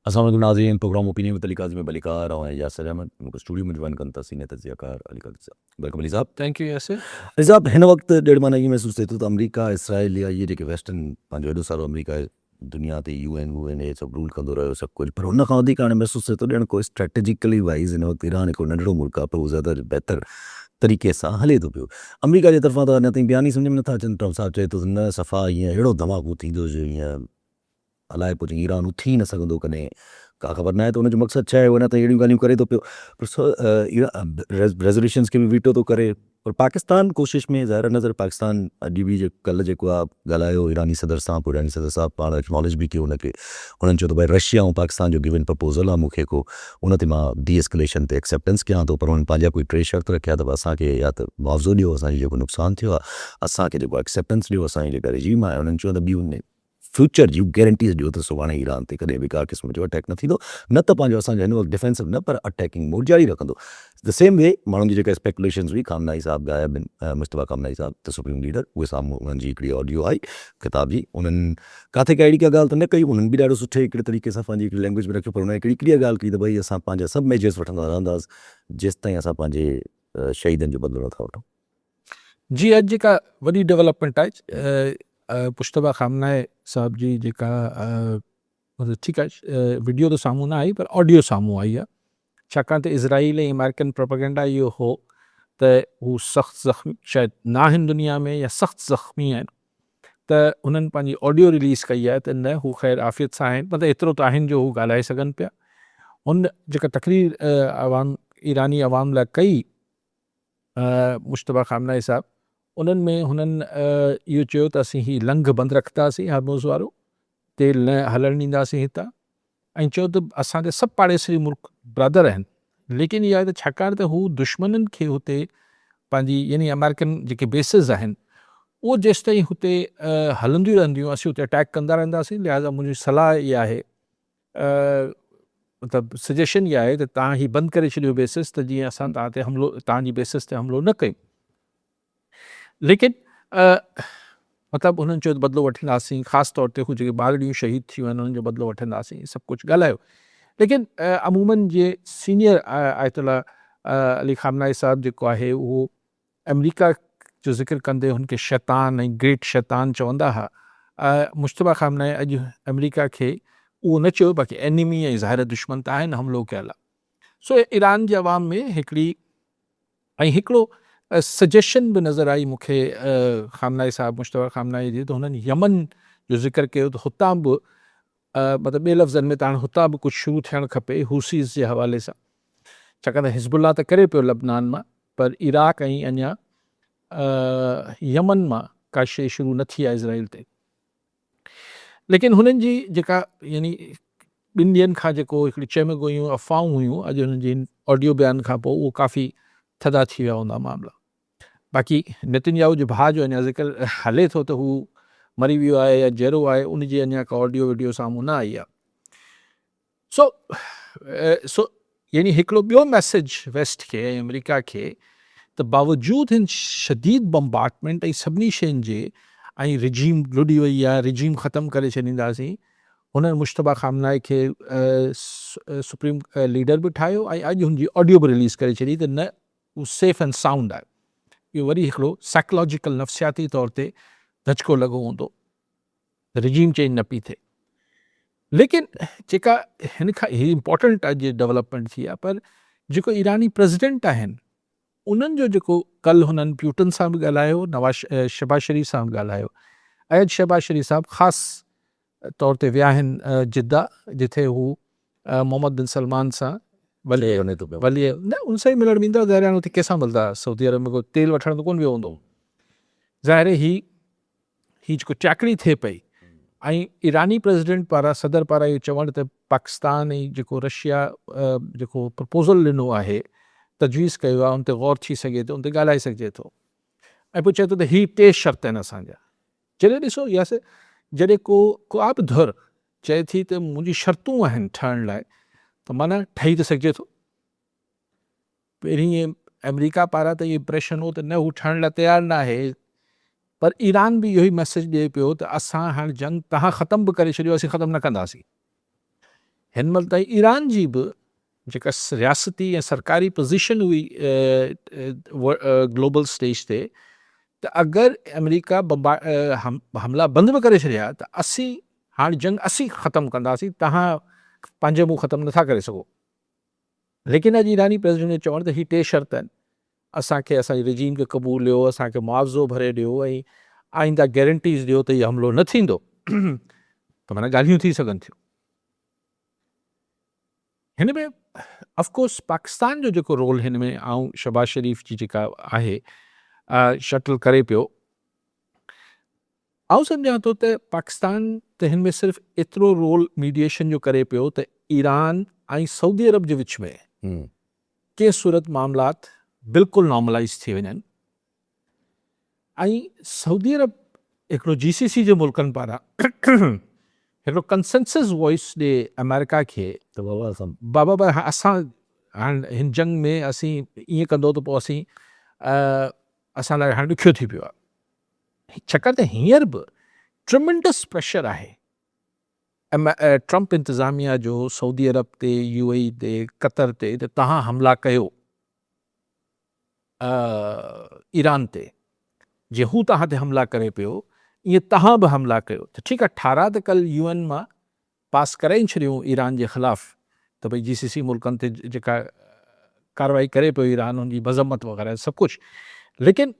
السلام علیکم ناظرین، پروگرام اوپینین with علی کاظم بلیکار اور یاسر احمد اسٹوڈیو میں جوائن کرتا سینئر تجزیہ کار علی کاظم صاحب. ویلکم علی صاحب. Thank you Yasir. علی صاحب हिन वक़्तु ॾेढ माना इहो महसूसु थिए थो त अमरीका इसराइल या इहे जेके वेस्टर्न पंहिंजो एॾो सारो अमरीका दुनिया ते UN हे सभु रूल कंदो रहियो सभु कुझु, पर हुन खां वधीक हाणे महसूसु थिए थो ॼण को स्ट्रेटेजिकली वाइज़ हिन वक़्तु ईरान हिकिड़ो नंढिड़ो मुल्क आहे पर उहो ज़्यादा बहितर तरीक़े सां हले थो पियो. अमरीका जे तरफ़ां त अञा ताईं बयान ई सम्झ में नथा अचनि. ट्रम्प साहिबु चए थो न सफ़ा ईअं अहिड़ो धमाको थींदो जो ईअं अलाए पोइ ईरान उथी न सघंदो कॾहिं, का ख़बर न आहे त हुनजो मक़सदु छा आहे. उहो अञा ताईं अहिड़ियूं ॻाल्हियूं करे थो पियो, पर रेज़ोल्यूशन्स खे बि वीटो थो करे. पर पाकिस्तान कोशिशि में ज़ाहिर नज़र पाकिस्तान अॼु बि कल्ह जेको आहे ॻाल्हायो ईरानी सदर सां, पोइ ईरानी सदर साहिबु पाण एक्नॉलेज बि कयो हुनखे. हुननि चयो त भई रशिया ऐं पाकिस्तान जो गिवन प्रपोज़ल आहे मूंखे को, उन ते मां डी एस्कलेशन ते एक्सेप्टेंस कयां थो, पर हुननि पंहिंजा कोई टे शर्त रखिया त असांखे या त मुआवज़ो ॾियो असांजो जेको नुक़सानु थियो आहे, असांखे जेको एक्सेप्टेंस ॾियो असांजी जेका रिजीम आहे. हुननि चयो त ॿी उन फ्यूचर जी गारंटीज़ ॾियो त सुभाणे ईरान ते कॾहिं बि का क़िस्म जो अटैक न थींदो, न त पंहिंजो असांजो हिन वक़्तु डिफेंसिव न पर अटैकिंग मोड जारी रखंदो. द सेम वे माण्हुनि जी जेका स्पेकुलेशन्स हुई, खामनाई साहब गायब आहिनि, मुश्तबा खामनाई साहब त सुप्रीम लीडर, उहे साम्हूं उन्हनि जी हिकिड़ी ऑडियो आई किताब जी. उन्हनि किथे का अहिड़ी का ॻाल्हि त न कई, उन्हनि बि ॾाढो सुठे हिकिड़े तरीक़े सां पंहिंजी हिकिड़ी लैंग्वेज में रखियो, पर उन्हनि हिकिड़ी क्लियर ॻाल्हि कई त भई असां पंहिंजा सभु मेजर्स वठंदा रहंदासीं जेसि ताईं असां पंहिंजे शहीदनि जो बदिलो नथा वठूं. जी, अॼु जेका वॾी डेवलपमेंट आहे मुश्तबा खामनाए साहब जी जेका ठीकु आहे वीडियो त साम्हूं न आई पर ऑडियो साम्हूं आई आहे, छाकाणि त इज़राइल ऐं अमेरिकन प्रोपेगेंडा इहो हो त हू सख़्तु ज़ख़्मी शायदि न आहिनि दुनिया में या सख़्तु ज़ख़्मी आहिनि, त उन्हनि पंहिंजी ऑडियो रिलीज़ कई आहे त न हू ख़ैर आफ़ियत सां आहिनि, मतिलबु एतिरो त आहिनि जो हू ॻाल्हाए सघनि पिया. हुन जेका तकरीर अवाम ईरानी अवाम लाइ कई मुश्तबा खामनाए साहब, उन्हनि में हुननि इहो चयो त असीं हीउ लंघ बंदि रखंदासीं हार्मोज़ वारो, तेल न हलणु ॾींदासीं हितां, ऐं चयो त असांजा सभु पाड़ेसरी मुल्क ब्रदर आहिनि. लेकिन इहा आहे त छाकाणि त हू दुश्मननि खे हुते पंहिंजी यानी अमेरिकन जेके बेसिस आहिनि उहो जेसि ताईं हुते हलंदियूं रहंदियूं असीं हुते अटैक कंदा रहंदासीं. लिहाज़ा मुंहिंजी सलाह इहा आहे, मतिलबु सजेशन इहा आहे त तव्हां हीउ बंदि करे छॾियो बेसिस, त जीअं असां तव्हां ते हमिलो तव्हांजी बेसिस ते हमिलो न कयूं. लेकिन मतिलबु हुननि चयो त बदिलो वठंदासीं, ख़ासि तौर ते हू जेके ॿारड़ियूं शहीद थियूं आहिनि उन्हनि जो बदिलो वठंदासीं, सभु कुझु ॻाल्हायो. लेकिन अमूमन जे सीनियर आयतुल्ला अली खामनाई साहब जेको आहे उहो अमेरिका जो ज़िक्र कंदे हुनखे शैतान ऐं ग्रेट शैतान चवंदा हुआ. मुश्तबा खामनाई अॼु अमेरिका खे उहो न चयो, बाक़ी एनिमी ऐं ज़ाहिर दुश्मन त आहिनि, हमिलो कयल आहे. सो ईरान जे अवाम में हिकिड़ी ऐं हिकिड़ो सजेशन बि नज़र आई मूंखे खामनाई साहब मुश्तबा खामनाई जी, त हुननि यमन जो ज़िक्र कयो त हुतां बि मतिलबु ॿिए लफ़्ज़नि में त हाणे हुतां बि कुझु शुरू थियणु खपे हूसीज़ जे हवाले सां, छाकाणि त हिज़्बुल्लाह त करे पियो लबनान मां, पर इराक ऐं अञा यमन मां का शइ शुरू न थी आहे इज़राइल ते. लेकिन हुननि जी जेका यानी ॿिनि ॾींहंनि खां जेको हिकिड़ी चइमूं हुयूं अफ़वाहूं हुयूं, अॼु हुननि जी ऑडियो बयान खां पोइ उहो काफ़ी थधा थी विया हूंदा मामला. बाक़ी नेतन्याहू जो भाउ जो अञा ज़िक्र हले थो त हू मरी वियो आहे या जहिड़ो आहे, उनजी अञा का ऑडियो वीडियो साम्हूं न आई आहे. सो यानी हिकिड़ो ॿियो मैसेज वेस्ट खे ऐं अमेरिका खे त बावजूदि हिन शदीद बम्बार्टमेंट ऐं सभिनी शयुनि जे ऐं रिजीम लुॾी वई आहे, रिजीम ख़तमु करे छॾींदासीं, हुननि मुश्तबा खामनाई खे सुप्रीम लीडर बि ठाहियो ऐं अॼु हुनजी ऑडियो बि रिलीज़ करे छॾी त न हू सेफ एंड साउंड आहे. इहो वरी हिकिड़ो साइकोलॉजिकल नफ़्सियाती तौर ते धचको लॻो हूंदो, रिजीम चेंज न पई थिए. लेकिन जेका हिन खां हीअ इम्पोर्टेंट अॼु डेवलपमेंट थी आहे, पर जेको ईरानी प्रेसिडेंट आहिनि उन्हनि जो जेको कल्ह हुननि प्यूटन सां बि ॻाल्हायो, शहबाज शरीफ़ सां बि ॻाल्हायो, ऐं शहबाज शरीफ़ साहब ख़ासि तौर ते विया आहिनि जिद्दा, जिथे हू मोहम्मद बिन सलमान सां वली न उन सां ई मिलणु वेंदा. ज़ाहिर हुते कंहिंसां मिलंदा, सऊदी अरब में कोई तेल वठण त कोन वियो हूंदो. ज़ाहिर ही जेको चाकरी थिए पई ऐं ईरानी प्रेसिडेंट पारां सदर पारां इहो चवणु त पाकिस्तान ऐं जेको रशिया जेको प्रपोज़ल ॾिनो आहे, तजवीज़ कयो आहे, उन ते गौर थी सघे थो, उन ते ॻाल्हाए सघिजे थो. ऐं पोइ चए थो त हीअ टे शर्त आहिनि असांजा. जॾहिं ॾिसो यासि, जॾहिं को बि धुर चए थी त मुंहिंजी शर्तूं आहिनि ठहण लाइ, त माना ठही त सघिजे थो. पहिरीं अमेरिका पारां त इहो इम्प्रेशन हो त न हू ठहण लाइ तयारु न आहे, पर ईरान बि इहो ई मैसेज ॾिए पियो त असां हाणे जंग तव्हां ख़तमु बि करे छॾियो, असीं ख़तमु न कंदासीं. हिन महिल ताईं ईरान जी बि जेका रियासती ऐं सरकारी पोज़ीशन हुई ग्लोबल स्टेज ते, त अगरि अमेरिका हमला बंदि बि करे छॾिया त असीं हाणे जंग असीं ख़तमु कंदासीं, तव्हां पंहिंजे मुंहुं ख़तमु नथा करे सघो। लेकिन अॼु ईरानी प्रेसिडेंट चवण त ही 3 शर्त आहिनि, असांखे असांजे रिजीम खे क़बूल ॾियो, असांखे मुआवज़ो भरे ॾियो ऐं आईंदा गारंटीज़ ॾियो त इहो हमिलो न थींदो। त माना ॻाल्हियूं थी सघनि थियूं। हिन में ऑफकोर्स पाकिस्तान जो जेको रोल हिन में ऐं शहबाज शरीफ़ जी जेका आहे शटल करे पियो, आउं सम्झां थो त पाकिस्तान त हिन में सिर्फ़ु एतिरो रोल मीडिएशन जो करे पियो त ईरान ऐं सऊदी अरब जे विच में के सूरत मामलात बिल्कुलु नॉर्मलाइज़ थी वञनि ऐं सऊदी अरब हिकिड़ो GCC जे मुल्कनि पारां हिकिड़ो कंसेंसस वॉइस ॾे अमेरिका खे त बाबा बाबा असां हाणे हिन जंग में असीं ईअं कंदो त पोइ असीं असां लाइ हाणे ॾुखियो थी पियो आहे। छाकाणि त हींअर बि ट्रिमेंडस प्रेशर आहे ट्रंप इंतिज़ामिया जो सऊदी अरब ते, UAE ते, कतर ते, त तव्हां हमला कयो ईरान ते, जीअं हू तव्हां ते हमला करे पियो ईअं तव्हां बि हमला कयो। त ठीकु आहे, 18 त कल्ह UN मां पास कराए छॾियूं ईरान जे ख़िलाफ़ त भई GCC मुल्कनि ते जेका कार्रवाई करे पियो ईरान, उनजी मज़म्मत वग़ैरह सभु कुझु, लेकिन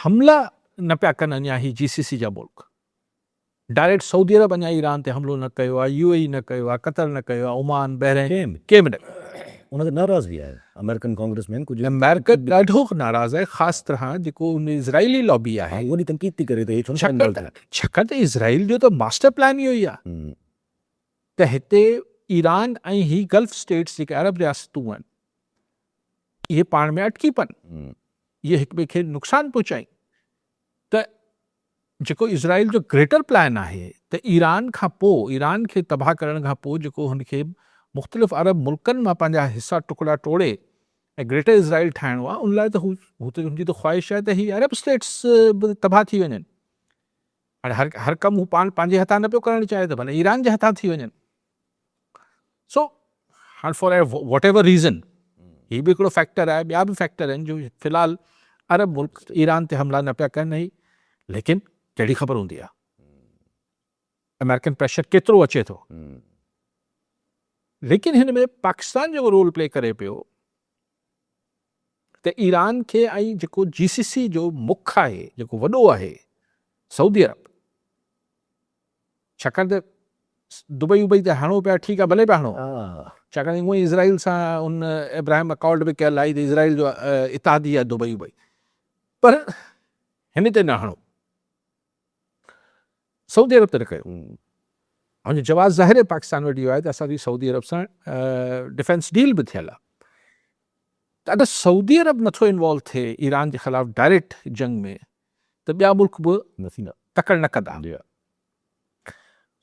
हमला न पिया कनि अञा ही GCC जा मुल्क। डायरेक्ट सऊदी अरब अञा ईरान ते हमिलो न कयो आहे, UAE न कयो आहे, कतर न कयो आहे, ओमान, बहरीन, कंहिं बि न। उन ते नाराज़ बि आहे अमेरिकन कांग्रेसमैन कुझु अमेरिका ॾाढो नाराज़ आहे, ख़ासि तरह जेको उन इज़राइली लॉबी आहे। उहा तनक़ीद थी करे त हे छो न छाकाणि त इज़राइल जो त मास्टर प्लान इहो ई आहे त हिते ईरान ऐं ही गल्फ स्टेट्स जेके अरब रियासतूं आहिनि इहे पाण में अटकी पनि, इहे हिक ॿिए खे नुक़सानु पहुचाइनि। त जेको इज़राइल जो ग्रेटर प्लान आहे त ईरान खां पोइ, ईरान खे तबाह करण खां पोइ जेको हुनखे मुख़्तलिफ़ अरब मुल्कनि मां पंहिंजा हिसा टुकड़ा टोड़े ऐं ग्रेटर इज़राइल ठाहिणो आहे, उन लाइ त हू त हुनजी त ख़्वाहिश आहे त ही अरब स्टेट्स बि तबाह थी वञनि। हाणे हर कमु हू पंहिंजे हथां न पियो करणु चाहे त भले ईरान जे हथां थी वञनि। सो हाणे फॉर वॉट एवर रीज़न ही बि हिकिड़ो फैक्टर आहे, ॿिया बि फैक्टर आहिनि जो फ़िलहालु अरब मुल्क ईरान ते हमला न पिया कनि। लेकिन कहिड़ी ख़बर हूंदी आहे अमेरिकन प्रेशर केतिरो अचे थो। लेकिन हिन में पाकिस्तान जेको रोल प्ले करे पियो त ईरान खे ऐं जेको GCC जो मुख आहे, जेको वॾो आहे सऊदी अरब, छाकाणि त दुबई उबई ते हणो पिया, ठीकु आहे, भले पिया हणो, छाकाणि उअं ई इज़राइल सां उन इब्राहिम अकॉर्ड बि कयल आहे त इज़राइल जो इतादी आहे दुबई उबई, पर हिन ते न हणो, सऊदी अरब ते न कयो। ऐं जवाब ज़ाहिर आहे पाकिस्तान वटि इहो आहे त असांजी सऊदी अरब सां डिफेंस डील बि थियल आहे। त अगरि सऊदी अरब नथो इन्वॉल्व थिए ईरान जे ख़िलाफ़ डायरेक्ट जंग में, त ॿिया मुल्क बि तकड़ न कंदा।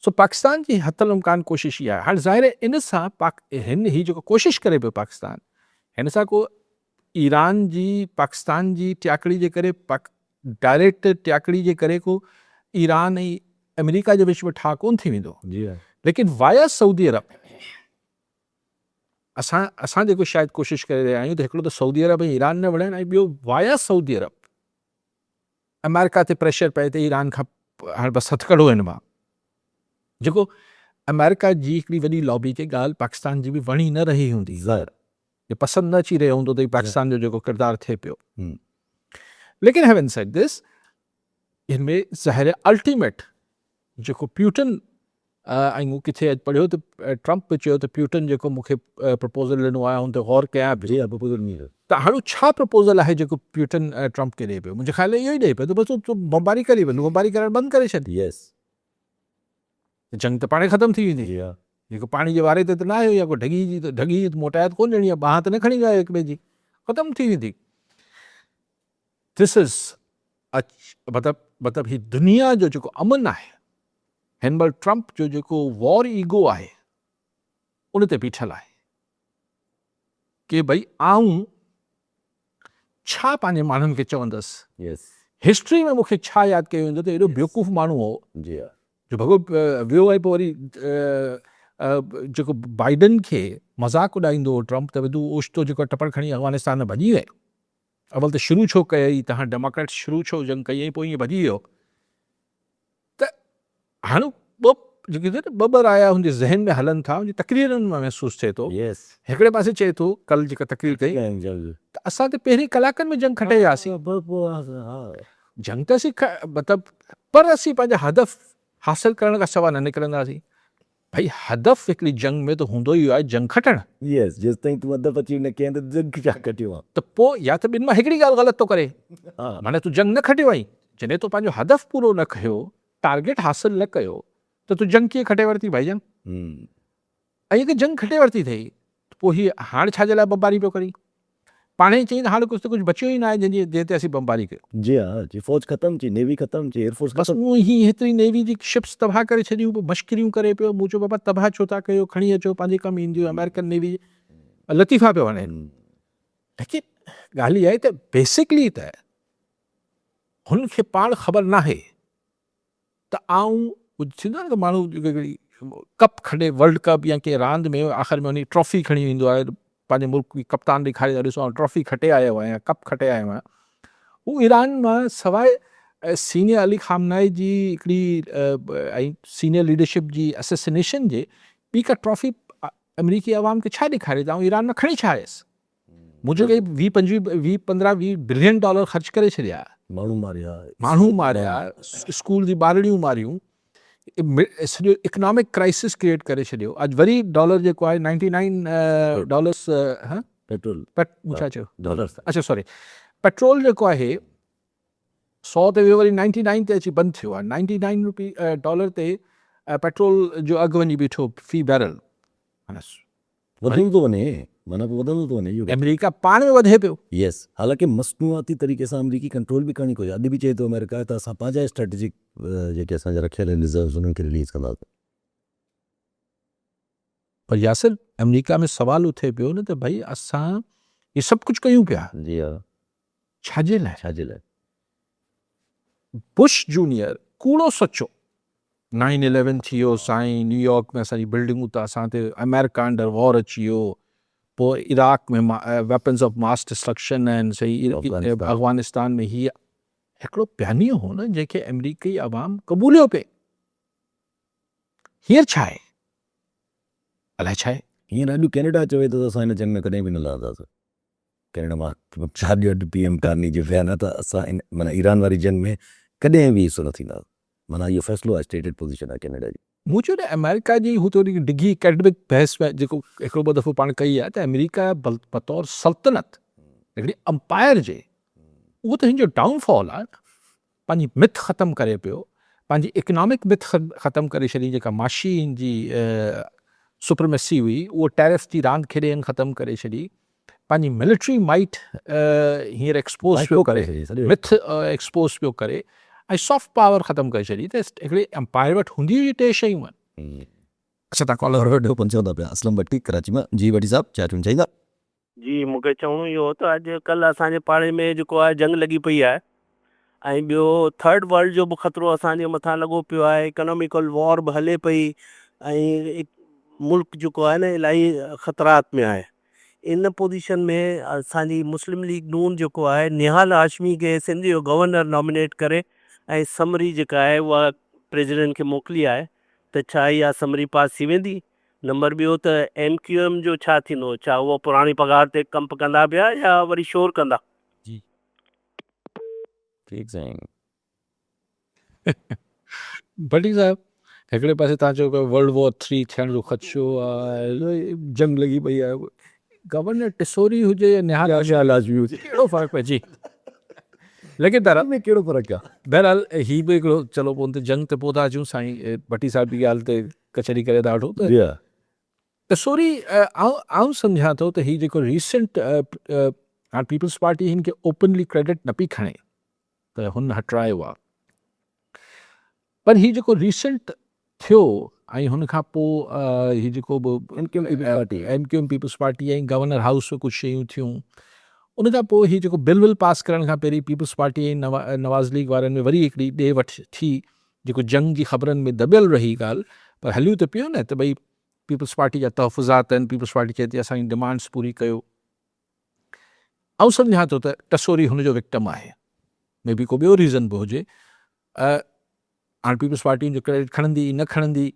सो पाकिस्तान जी हथल इम्कान कोशिश इहा आहे। हाणे ज़ाहिर आहे इन सां हिन ही जेको कोशिश करे पियो पाकिस्तान, हिन सां को ईरान जी पाकिस्तान जी टियाकड़ी जे करे, डायरेक्ट टियाकड़ी जे करे को ईरान ऐं अमेरिका जे विच में ठा कोन थी वेंदो। लेकिन वाया सऊदी अरब असां जेको शायदि कोशिशि करे रहिया आहियूं त हिकिड़ो त सऊदी अरब ऐं ईरान न विढ़नि, ऐं ॿियो वाया सऊदी अरब अमेरिका ते प्रेशर पए त ईरान खां हाणे बसि हथकड़ो हिन मां, जेको अमेरिका जी हिकिड़ी वॾी लॉबी खे ॻाल्हि पाकिस्तान जी बि वणी न रही हूंदी, ज़ाहिर पसंदि न अची रहियो हूंदो त पाकिस्तान जो जेको किरदारु थिए पियो। लेकिन हैविंग सेड दिस, हिन में ज़ाहिर अल्टीमेट जेको प्यूटन ऐं मूं किथे अॼु पढ़ियो त ट्रंप बि चयो त प्यूटन जेको मूंखे प्रपोज़ल ॾिनो आहे हुन ते गौर कयां बि, त हाणे छा प्रपोज़ल आहे जेको प्यूटन ट्रंप खे ॾिए पियो? मुंहिंजे ख़्याल इहो ई ॾिए पियो त बसि तूं बमबारी करे वञ, बमबारी करणु बंदि करे छॾ, जंग त पाणे ख़तमु थी वेंदी। जेको पाणी जे वारे ते त न आयो, या को ढगी मोटायत कोन ॾियणी आहे, बांह त न खणी विया हिक ॿिए जी, ख़तमु थी वेंदी। दिस इज़ मतिलबु ही दुनिया जो जेको अमन आहे, हिन महिल ट्रंप जो जेको वॉर ईगो आहे उन ते बीठल आहे कि भई आऊं छा पंहिंजे माण्हुनि खे चवंदसि। हिस्ट्री में मूंखे छा यादि कयो वेंदो त एॾो बेवकूफ़ माण्हू हो जो भॻो वियो आहे, पोइ वरी जेको बाइडन खे मज़ाक उॾाईंदो हो ट्रम्प त तूं ओचितो जेको टपड़ खणी अफ़गानिस्तान में भॼी वए, अवल त शुरू छो कयई, तव्हां डेमोक्रेट शुरू छो जंग कई, पोइ ईअं भॼी वियो। त हाणे जेके ॿ राया हुनजे ज़हन में हलनि था, हुनजी तकरीरनि में महसूसु थिए थो। यस हिकिड़े पासे चए थो कल जेका तकरीर कई त असां त पहिरीं कलाकनि में जंग खटे वियासीं, जंग त असीं मतिलबु, पर असीं पंहिंजा हदफ़ हासिल करण खां सवाइ न निकिरंदासीं। भाई हदफ़ हिकिड़ी जंग में त हूंदो ई आहे जंग खटणु। यस जेसिताईं तूं अदब अची न कयईं त जंग छा कटियो आहे। त पोइ या त ॿिनि मां हिकिड़ी ॻाल्हि ग़लति थो करे, माना तूं जंग न खटियो आई, जॾहिं तूं पंहिंजो हदफ़ पूरो न कयो, टारगेट हासिल न कयो, त तूं जंग कीअं खटे वरिती भाई जंग। ऐं हिकु जंग खटे वरिती अथई, पोइ हीअ हाणे छाजे लाइ बमबारी पियो करी, पाणे ई चई त हाणे कुझु त कुझु बचियो ई न आहे जंहिं ते असीं बमबारी कयो। जी हाँ जी, फौज ख़तम थी, नेवी ख़तम थी, एयरफोर्स बसि उहो ई हेतिरी नेवी जी शिप्स तबाह करे छॾियूं, मश्करियूं करे पियो। मूं चयो बाबा तबाह छो था कयो, खणी अचो, पंहिंजे कमु ईंदियूं अमेरिकन नेवी, लतीफ़ा पियो वञे। लेकिन ॻाल्हि इहा आहे त बेसिकली त हुनखे पाण ख़बर नाहे त आऊं थींदो आहे न त माण्हू कप खणे, वर्ल्ड कप या कंहिं रांदि में आख़िर में वञी ट्रॉफी खणी ईंदो आहे, पंहिंजे मुल्क जी कप्तान ॾेखारे ॾिसो ट्रॉफी खटे आयो आहियां, कप खटे आयो आहियां। हू ईरान मां सवाइ सीनियर अली खामनाई जी हिकिड़ी ऐं सीनियर लीडरशिप जी असैसिनेशन जे ॿी का ट्रॉफी अमरीकी अवाम खे छा ॾेखारे त ईरान में खणी छा आयसि। मुंहिंजो के 20-15-20 बिलियन डॉलर ख़र्च करे छॾिया, माण्हू मारिया, स्कूल जी ॿारड़ियूं मारियूं, सॼो इकनॉमिक क्राइसिस क्रिएट करे छॾियो। अॼु वरी डॉलर जेको आहे $99 पेट्रोल छा चयो डॉलर, अच्छा सॉरी, पेट्रोल जेको आहे 100 ते वियो, वरी 99 ते अची बंदि थियो आहे। $99 ते पेट्रोल जो अघु वञी बीठो फी बैरल। वधंदो थो वञे, माना वधंदो थो वञे। अमेरिका पाण में वधे पियो। यस, हालांकि मसनूआती तरीक़े सां अमरीकी कंट्रोल बि करणी घुरिजे। अॼु बि चए थो अमेरिका त असां पंहिंजा स्ट्रेटेजिक जेके असांजा रखियल रिजर्व्स उन्हनि खे रिलीज़ कंदासीं। पर यासिर अमेरिका में सवाल उथे पियो न त भाई असां ये सभु कुझु कयूं पिया, जी हा, छाजे लाइ? छाजे लाइ? बुश जूनियर कूड़ो सचो 9/11 थी वियो साईं, न्यूयॉर्क में असांजी बिल्डिंगूं त असां ते अमेरिका अंडर वॉर अची वियो, पोइ इराक में वेपन्स ऑफ मास डिस्ट्रक्शन आहिनि, सही अफगानिस्तान में हीअ हिकिड़ो बयानियो हो न जंहिंखे अमरीकी अवाम क़बूलियो पे। हींअर छा आहे, अलाए छा आहे। हींअर अॼु कैनेडा चवे थो त असां हिन जंग में कॾहिं बि न लड़ंदासीं। कैनेडा मां 4 ॾींहं अॼु PM कारनी जो बयान आहे त असां माना ईरान वारी जंग में कॾहिं बि हिसो न थींदा। माना इहो फ़ैसिलो आहे, स्टेटेड पोज़ीशन आहे कैनेडा जी। मूं चयो त अमेरिका जी हू थोरी डिघी एकेडमिक बहस में जेको हिकिड़ो ॿ दफ़ो पाण कई आहे त अमेरिका बतौर सल्तनत हिकिड़ी अंपायर जे, उहो त हिन जो डाउनफॉल आहे। पंहिंजी मिथ ख़तमु करे पियो, पंहिंजी इकनॉमिक मिथ ख़तमु करे छॾी, जेका माशीन जी सुप्रमेसी हुई उहो टैरिफ जी रांदि खेॾे ख़तमु करे छॾी, पंहिंजी मिलिट्री माइट हींअर एक्सपोज पियो करे, मिथ एक्सपोज पियो करे, ऐं सॉफ्ट पावर ख़तमु करे छॾी। त हिकिड़ी एम्पायर वटि हूंदी हुई टे शयूं आहिनि। अच्छा, तव्हां कॉलर वॾो पहुचो था पिया, असलम भट्टी कराची मां। जी भट्टी साहब, छा चवणु चाहींदा? जी, मूंखे चवणो इहो हो त अॼुकल्ह असांजे पाड़े में जेको आहे जंग लॻी पई आहे, ऐं ॿियो थर्ड वर्ल्ड जो बि ख़तरो असांजे मथां लॻो पियो आहे, इकनॉमिकल वॉर बि हले पई, ऐं मुल्क जेको आहे न इलाही ख़तरात में आहे। इन पोज़ीशन में असांजी मुस्लिम लीग नून जेको आहे निहाल हाशमी खे सिंध जो गवर्नर नॉमिनेट करे ऐं समरी जेका आहे उहा प्रेसिडेंट खे मोकिली आहे, त छा इहा समरी पास थी वेंदी? नंबर ॿियो त MQM जो छा थींदो, छा उहो पुराणी पघार ते कमु कंदा पिया या वरी शोर कंदा? जी ठीकु साईं। भट्टी साहब, हिकिड़े पासे तव्हां चयो पिया वर्ल्ड वॉर 3 थियण जो ख़दशो आहे, जंग लॻी पई आहे, गवर्नर टिसोरी हुजे या निहाल हाशमी हुजे, कहिड़ो फ़र्क़ु पए? जी, लेकिन बहरहाल में कहिड़ो फ़र्क़ु आहे? बहरहाल हीअ बि हिकिड़ो, चलो पोइ त जंग ते पोइ था अचूं साईं, भट्टी साहब जी ॻाल्हि ते कचहरी करे था वठूं। त टिसोरी आउं सम्झां थो त हीअ जेको रीसेंट हाणे पीपल्स पार्टी हिन खे ओपनली क्रेडिट न पई खणे त हुन हटायो आहे, पर हीअ जेको रीसेंट थियो ऐं हुन खां पोइ हीअ जेको बि MQM पीपल्स पार्टी ऐं गवर्नर हाउस में कुझु शयूं थियूं, उन खां पोइ हीअ जेको बिल पास करण खां पहिरीं पीपल्स पार्टी ऐं नवाज़ लीग वारनि में वरी हिकिड़ी ॾे वठि थी, जेको जंग जी ख़बरनि में दॿियल रही ॻाल्हि, पर हलियो त पियो न त भई पीपल्स पार्टी जा तहफ़ुज़ात आहिनि, पीपल्स पार्टी चए थी असांजी डिमांड्स पूरी कयो। ऐं सम्झां थो त टसोरी हुनजो विक्टम आहे, मे बी को ॿियो रीज़न बि हुजे। हाणे पीपल्स पार्टी जो क्रेडिट खणंदी न खणंदी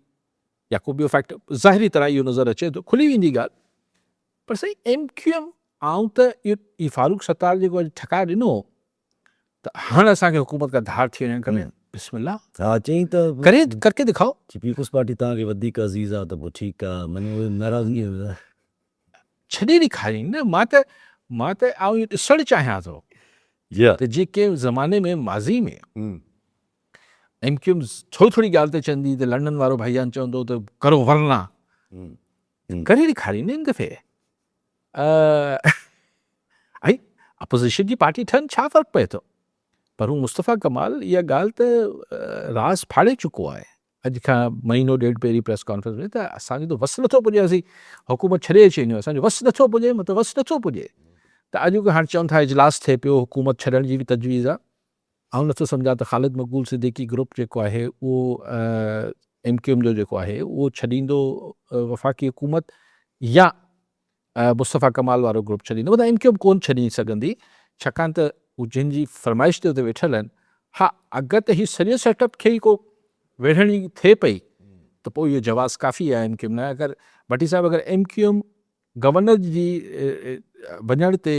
या को ॿियो फैक्टर, ज़ाहिरी तरह इहो नज़र अचे थो, खुली वेंदी ॻाल्हि। पर सही MQM आऊं त इहो फारूक सत्तार जेको अॼु ठकाए ॾिनो त हाणे असांखे हुकूमत खां धार थी वञणु खपे, बिस्मिल्लाह हा चई त करे करके दिखाओ। पीपल्स पार्टी तव्हांखे वधीक अज़ीज़ आहे त पोइ ठीकु आहे, मञो नाराज़गी छॾे ॾेखारियईं न। मां त आऊं इहो ॾिसणु चाहियां थो त जेके ज़माने में माज़ी में MQM थोरी ॻाल्हि ते चवंदी त लंडन वारो भाईजान चवंदो त करो वरना, करे ॾेखारियईं न हिन दफ़े। ऐं अपोज़िशन जी पार्टी ठहनि छा फ़र्क़ु पए थो, पर हू मुस्तफ़ा कमाल इहा ॻाल्हि त राज़ फाड़े चुको आहे अॼु खां महीनो ॾेढ पहिरीं प्रेस कॉन्फ्रेंस में, त असांजो त वस नथो पुॼे, असीं हुकूमत छॾे अची वञूं, असांजो वस नथो पुॼे, मतिलबु वस नथो पुॼे। त अॼु हाणे चवनि था इजलास थिए पियो, हुकूमत छॾण जी बि तजवीज़ आहे। ऐं नथो सम्झां त ख़ालिद मक़बूल सिद्दीकी ग्रुप जेको आहे उहो MQM जो जेको आहे उहो छॾींदो वफ़ाक़ी हुकूमत या मुस्तफ़ा कमाल वारो ग्रुप छॾींदो, मतलब MQM कोन छॾी सघंदी, छाकाणि त हू जिन जी फरमाइश ते हुते वेठल आहिनि। हा, अगरि त हीउ सॼे सेटअप खे ई को वेढ़णी थिए पई त पोइ इहो जवाज़ काफ़ी आहे MQM न। अगरि भट्टी साहिबु अगरि MQM गवर्नर जी वञण ते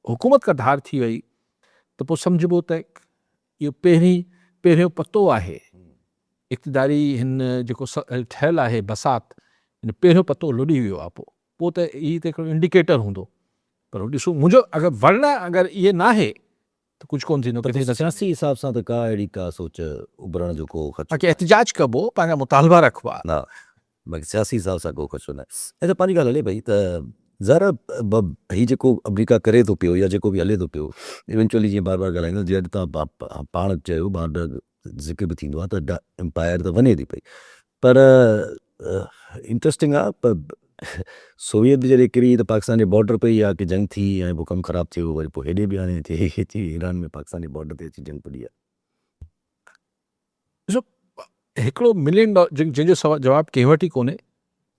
हुकूमत खां धार थी वई त पोइ सम्झिबो त इहो पहिरियों पतो आहे, इक़्तिदारी हिन जेको ठहियलु आहे बसात, हिन पहिरियों पतो लुॾी वियो आहे। पोइ त हीअ त हिकिड़ो इंडिकेटर हूंदो। पर ॾिसो मुंहिंजो अगरि वरना अगरि इहे न आहे त कुझु कोन थींदो। सियासी हिसाब सां त का अहिड़ी का सोच उभरण जो को ख़दशो बाक़ी एहतिजाज कबो, पंहिंजा मुतालबा रखबा न, बाक़ी सियासी हिसाब सां को ख़दशो न आहे। ऐं त पंहिंजी ॻाल्हि हले पई त ज़रा हीउ जेको अमरीका करे थो पियो या जेको बि हले थो पियो, इवेंचुअली जीअं बार बार ॻाल्हाईंदो, जीअं तव्हां पाण चयो, बार बार ज़िक्र बि थींदो आहे त एम्पायर त वञे थी पई, पर इंट्रस्टिंग आहे। पर सोवियत जॾहिं किरी त पाकिस्तान जे बॉर्डर पे ई आहे की जंग थी ऐं पोइ कमु ख़राबु थियो, वरी पोइ हेॾे बि हाणे थिए ईरान में पाकिस्तान जे बॉर्डर ते अची जंग पुॼी आहे। ॾिसो हिकिड़ो $1 मिलियन जंहिंजो जवाबु कंहिं वटि ई कोन्हे,